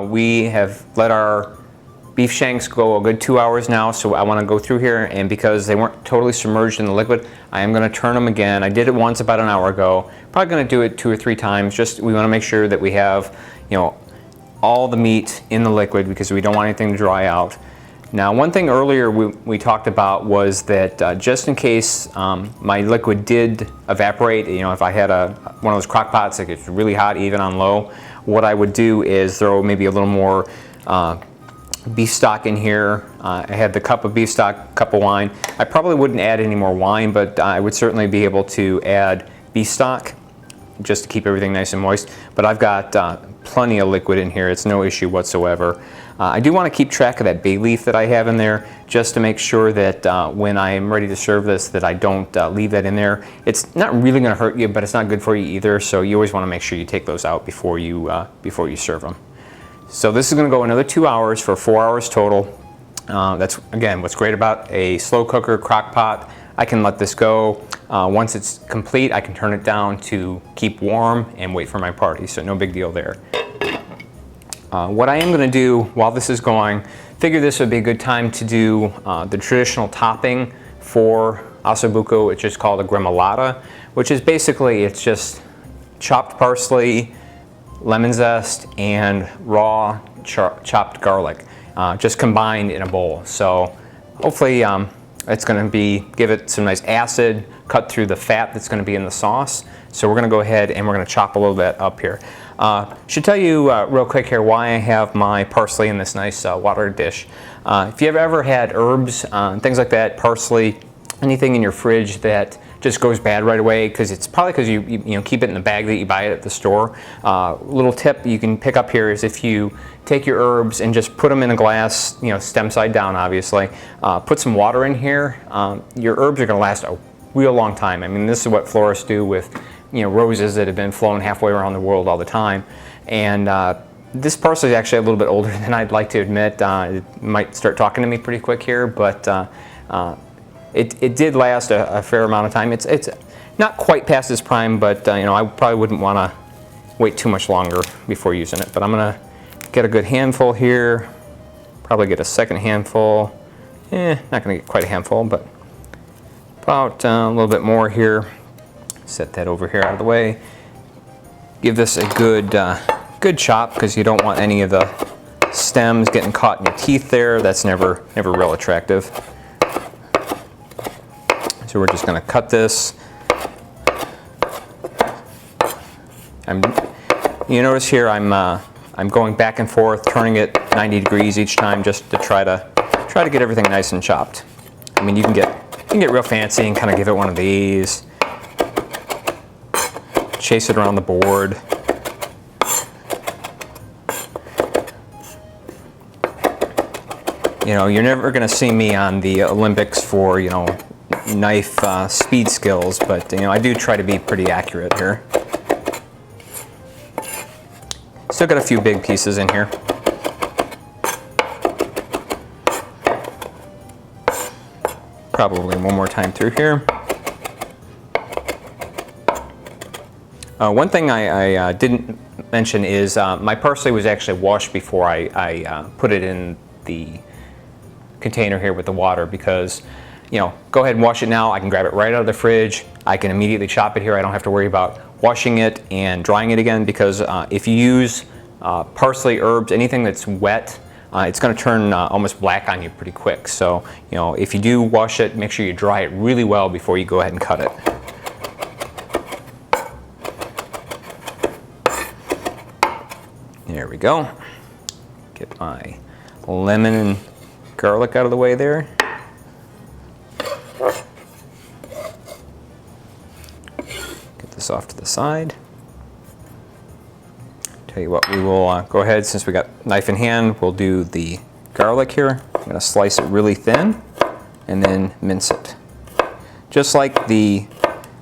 We have let our beef shanks go a good 2 hours now, so I want to go through here, and because they weren't totally submerged in the liquid, I am going to turn them again. I did it once about an hour ago. Probably going to do it 2 or 3 times. Just we want to make sure that we have, all the meat in the liquid because we don't want anything to dry out. Now, one thing earlier we talked about was that just in case my liquid did evaporate, if I had one of those crock pots that gets really hot even on low, what I would do is throw maybe a little more beef stock in here. I had the cup of beef stock, cup of wine. I probably wouldn't add any more wine, but I would certainly be able to add beef stock just to keep everything nice and moist. But I've got plenty of liquid in here. It's no issue whatsoever. I do want to keep track of that bay leaf that I have in there just to make sure that when I am ready to serve this that I don't leave that in there. It's not really going to hurt you, but it's not good for you either, so you always want to make sure you take those out before you serve them. So this is going to go another 2 hours for 4 hours total. That's, again, what's great about a slow cooker crock pot. I can let this go. Once it's complete, I can turn it down to keep warm and wait for my party, so no big deal there. What I am going to do while this is going, figure this would be a good time to do the traditional topping for osso buco. It's just called a gremolata, which is basically, it's just chopped parsley, lemon zest, and raw chopped garlic, just combined in a bowl. So hopefully it's going to give it some nice acid, cut through the fat that's going to be in the sauce. So we're going to go ahead and we're going to chop a little bit up here. Should tell you real quick here why I have my parsley in this nice water dish. If you've ever had herbs, things like that, parsley, anything in your fridge that just goes bad right away, because it's probably because you keep it in the bag that you buy it at the store. Little tip you can pick up here is if you take your herbs and just put them in a glass, stem side down obviously, put some water in here, your herbs are going to last a real long time. I mean, this is what florists do with roses that have been flown halfway around the world all the time. And this parsley is actually a little bit older than I'd like to admit. It might start talking to me pretty quick here, but it did last a fair amount of time. It's not quite past its prime, but I probably wouldn't want to wait too much longer before using it. But I'm going to get a good handful here, probably get a second handful. Not going to get quite a handful, but about a little bit more here. Set that over here out of the way. Give this a good chop, because you don't want any of the stems getting caught in your teeth there. That's never real attractive. So we're just going to cut this. You notice here I'm going back and forth, turning it 90 degrees each time, just to try to get everything nice and chopped. I mean, you can get real fancy and kind of give it one of these. Chase it around the board. You're never going to see me on the Olympics for, knife speed skills, but I do try to be pretty accurate here. Still got a few big pieces in here. Probably one more time through here. One thing I didn't mention is my parsley was actually washed before I put it in the container here with the water, because go ahead and wash it now. I can grab it right out of the fridge. I can immediately chop it here. I don't have to worry about washing it and drying it again, because if you use parsley, herbs, anything that's wet, it's going to turn almost black on you pretty quick. So if you do wash it, make sure you dry it really well before you go ahead and cut it. There we go. Get my lemon and garlic out of the way there. Get this off to the side. Tell you what, we will go ahead, since we got knife in hand, we'll do the garlic here. I'm going to slice it really thin and then mince it. Just like the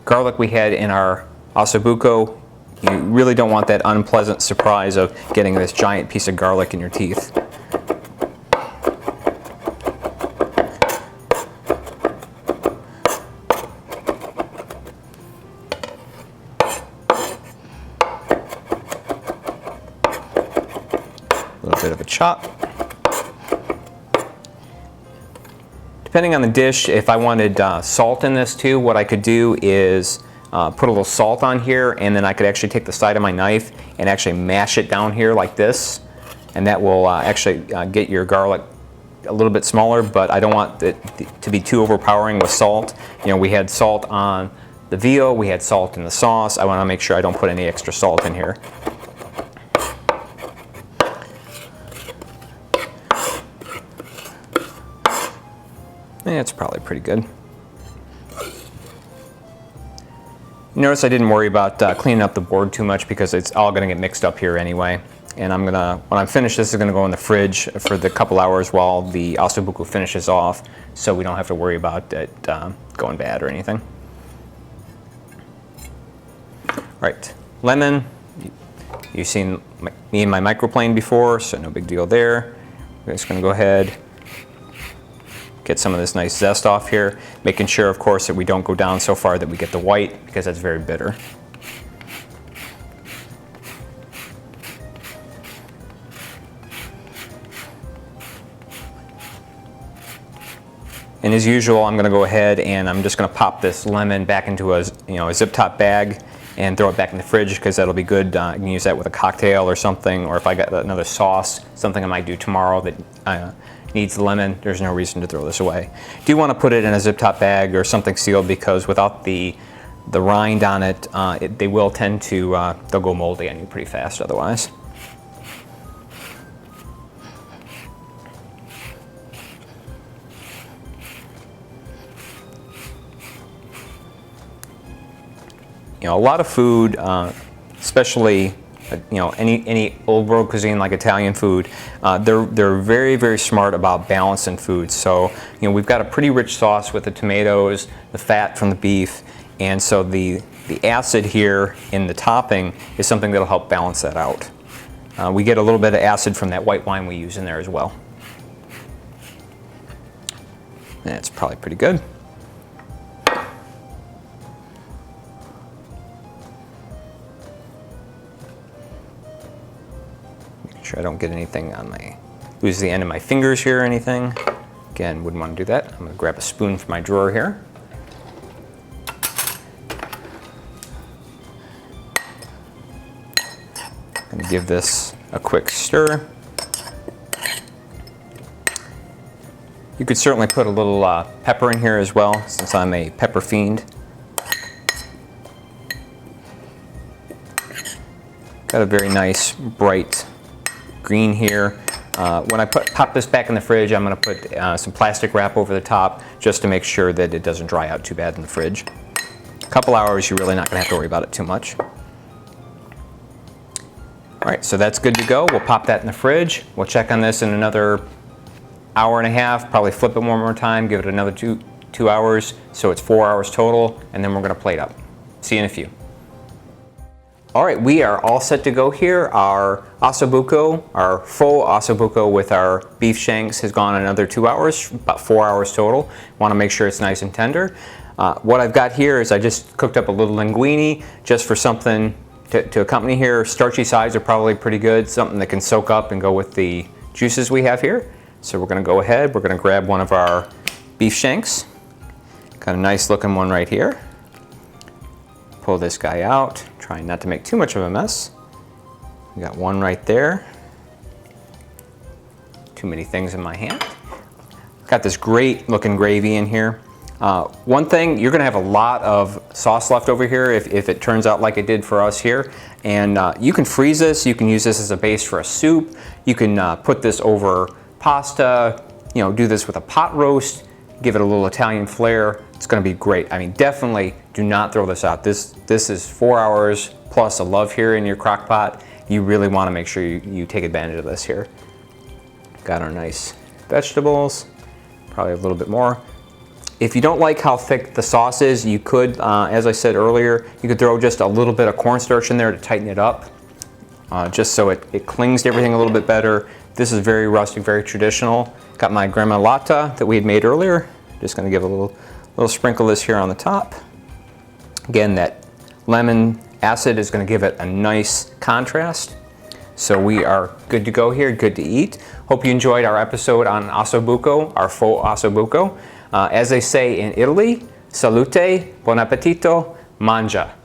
garlic we had in our osso buco, you really don't want that unpleasant surprise of getting this giant piece of garlic in your teeth. chop. Depending on the dish, if I wanted salt in this too, what I could do is put a little salt on here, and then I could actually take the side of my knife and actually mash it down here like this, and that will actually get your garlic a little bit smaller, but I don't want it to be too overpowering with salt. You know, we had salt on the veal, we had salt in the sauce. I want to make sure I don't put any extra salt in here. It's probably pretty good. You notice I didn't worry about cleaning up the board too much because it's all going to get mixed up here anyway. And when I'm finished, this is going to go in the fridge for the couple hours while the osso buco finishes off, so we don't have to worry about it going bad or anything. Right, lemon. You've seen me and my microplane before, so no big deal there. We're just going to go ahead, get some of this nice zest off here, making sure, of course, that we don't go down so far that we get the white, because that's very bitter. And as usual, I'm going to go ahead and I'm just going to pop this lemon back into a zip top bag and throw it back in the fridge, because that'll be good. I can use that with a cocktail or something, or if I got another sauce, something I might do tomorrow that needs lemon, there's no reason to throw this away. Do want to put it in a zip top bag or something sealed, because without the rind on it, they will tend to, they'll go moldy on you pretty fast otherwise. You know, a lot of food, especially any old world cuisine like Italian food, they're very, very smart about balancing food. So we've got a pretty rich sauce with the tomatoes, the fat from the beef, and so the acid here in the topping is something that'll help balance that out. We get a little bit of acid from that white wine we use in there as well. That's probably pretty good. Sure I don't get anything on lose the end of my fingers here or anything. Again, wouldn't want to do that. I'm going to grab a spoon from my drawer here. And give this a quick stir. You could certainly put a little pepper in here as well, since I'm a pepper fiend. Got a very nice bright green here. When I pop this back in the fridge, I'm going to put some plastic wrap over the top just to make sure that it doesn't dry out too bad in the fridge. A couple hours, you're really not going to have to worry about it too much. All right, so that's good to go. We'll pop that in the fridge. We'll check on this in another hour and a half, probably flip it one more time, give it another two hours, so it's 4 hours total, and then we're going to plate up. See you in a few. All right, we are all set to go here. Our osso buco, our faux osso buco with our beef shanks has gone another 2 hours, about 4 hours total. Want to make sure it's nice and tender. What I've got here is I just cooked up a little linguine just for something to accompany here. Starchy sides are probably pretty good, something that can soak up and go with the juices we have here. So we're going to go ahead, we're going to grab one of our beef shanks. Got a nice looking one right here. Pull this guy out, trying not to make too much of a mess. We got one right there. Too many things in my hand. Got this great looking gravy in here. One thing, you're gonna have a lot of sauce left over here if it turns out like it did for us here. And you can freeze this, you can use this as a base for a soup. You can put this over pasta, do this with a pot roast, give it a little Italian flair. It's gonna be great. I mean, definitely do not throw this out. This is 4 hours plus a love here in your crock pot. You really wanna make sure you take advantage of this here. Got our nice vegetables, probably a little bit more. If you don't like how thick the sauce is, you could, as I said earlier, you could throw just a little bit of cornstarch in there to tighten it up, just so it clings to everything a little bit better. This is very rustic, very traditional. Got my gremolata that we had made earlier. Just gonna give a little sprinkle of this here on the top. Again, that lemon acid is gonna give it a nice contrast. So we are good to go here, good to eat. Hope you enjoyed our episode on osso buco, our faux osso buco. As they say in Italy, salute, buon appetito, mangia.